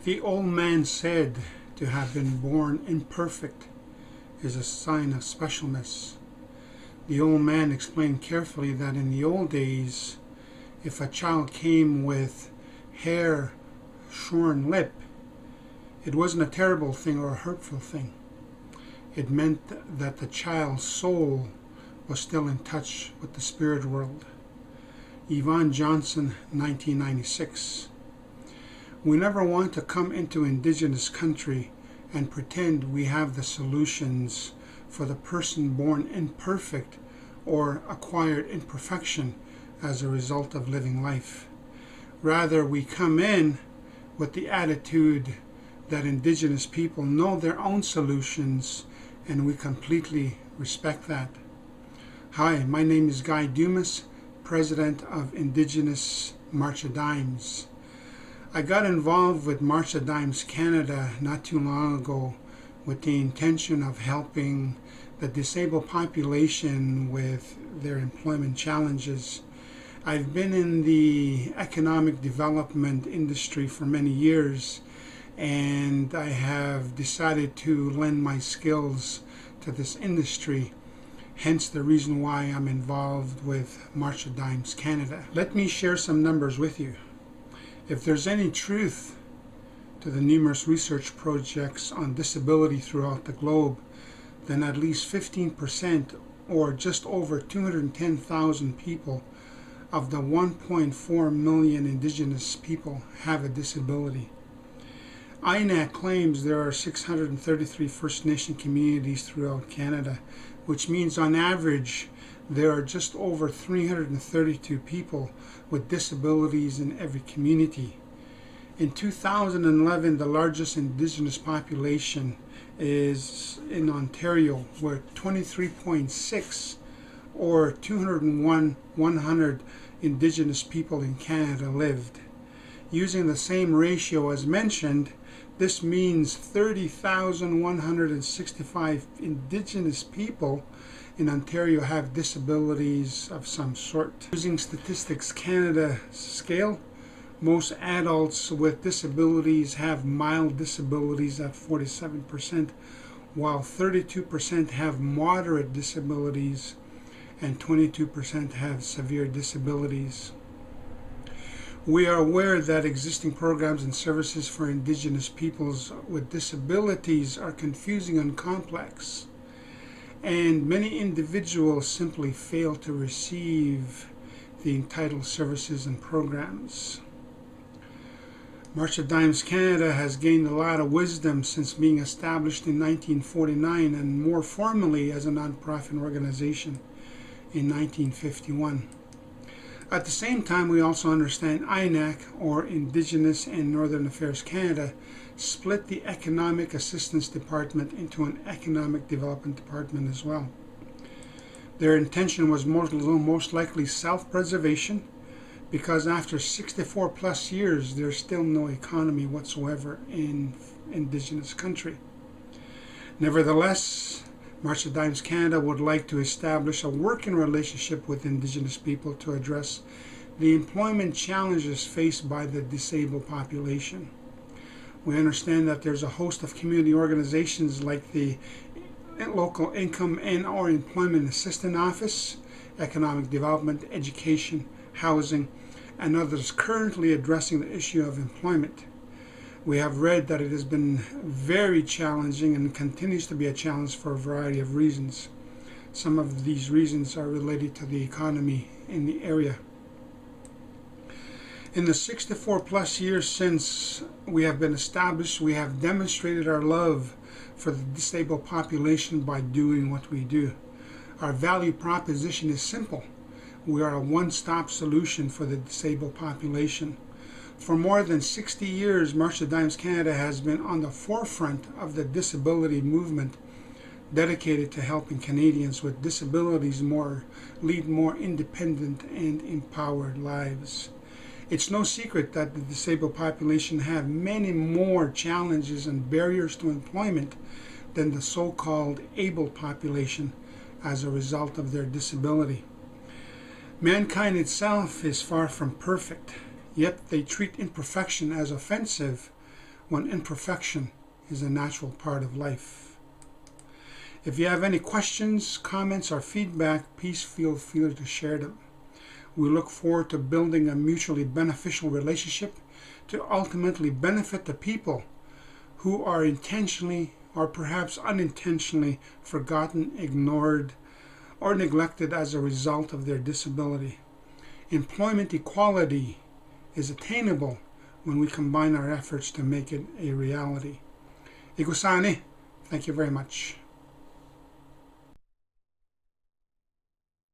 The old man said to have been born imperfect is a sign of specialness. The old man explained carefully that in the old days, if a child came with hair, shorn lip, it wasn't a terrible thing or a hurtful thing. It meant that the child's soul was still in touch with the spirit world. Yvonne Johnson, 1996. We never want to come into Indigenous country and pretend we have the solutions for the person born imperfect or acquired imperfection as a result of living life. Rather, we come in with the attitude that Indigenous people know their own solutions, and we completely respect that. Hi, my name is Guy Dumas, President of Indigenous March of Dimes. I got involved with March of Dimes Canada not too long ago with the intention of helping the disabled population with their employment challenges. I've been in the economic development industry for many years, and I have decided to lend my skills to this industry, hence the reason why I'm involved with March of Dimes Canada. Let me share some numbers with you. If there's any truth to the numerous research projects on disability throughout the globe, then at least 15%, or just over 210,000 people of the 1.4 million Indigenous people have a disability. INAC claims there are 633 First Nation communities throughout Canada, which means on average there are just over 332 people with disabilities in every community. In 2011, the largest Indigenous population is in Ontario, where 23.6 or 100 Indigenous people in Canada lived. Using the same ratio as mentioned, this means 30,165 Indigenous people in Ontario have disabilities of some sort. Using Statistics Canada scale, most adults with disabilities have mild disabilities at 47%, while 32% have moderate disabilities and 22% have severe disabilities. We are aware that existing programs and services for Indigenous peoples with disabilities are confusing and complex, and many individuals simply fail to receive the entitled services and programs. March of Dimes Canada has gained a lot of wisdom since being established in 1949 and more formally as a nonprofit organization in 1951. At the same time, we also understand INAC, or Indigenous and Northern Affairs Canada, split the Economic Assistance Department into an Economic Development Department as well. Their intention was most likely self-preservation, because after 64 plus years, there's still no economy whatsoever in Indigenous country. Nevertheless, March of Dimes Canada would like to establish a working relationship with Indigenous people to address the employment challenges faced by the disabled population. We understand that there's a host of community organizations like the Local Income and/or Employment Assistance Office, Economic Development, Education, Housing, and others currently addressing the issue of employment. We have read that it has been very challenging and continues to be a challenge for a variety of reasons. Some of these reasons are related to the economy in the area. In the 64 plus years since we have been established, we have demonstrated our love for the disabled population by doing what we do. Our value proposition is simple. We are a one-stop solution for the disabled population. For more than 60 years, March of Dimes Canada has been on the forefront of the disability movement, dedicated to helping Canadians with disabilities lead more independent and empowered lives. It's no secret that the disabled population have many more challenges and barriers to employment than the so-called able population as a result of their disability. Mankind itself is far from perfect, yet they treat imperfection as offensive when imperfection is a natural part of life. If you have any questions, comments, or feedback, please feel free to share them. We look forward to building a mutually beneficial relationship to ultimately benefit the people who are intentionally or perhaps unintentionally forgotten, ignored, or neglected as a result of their disability. Employment equality is attainable when we combine our efforts to make it a reality. Igusani, thank you very much.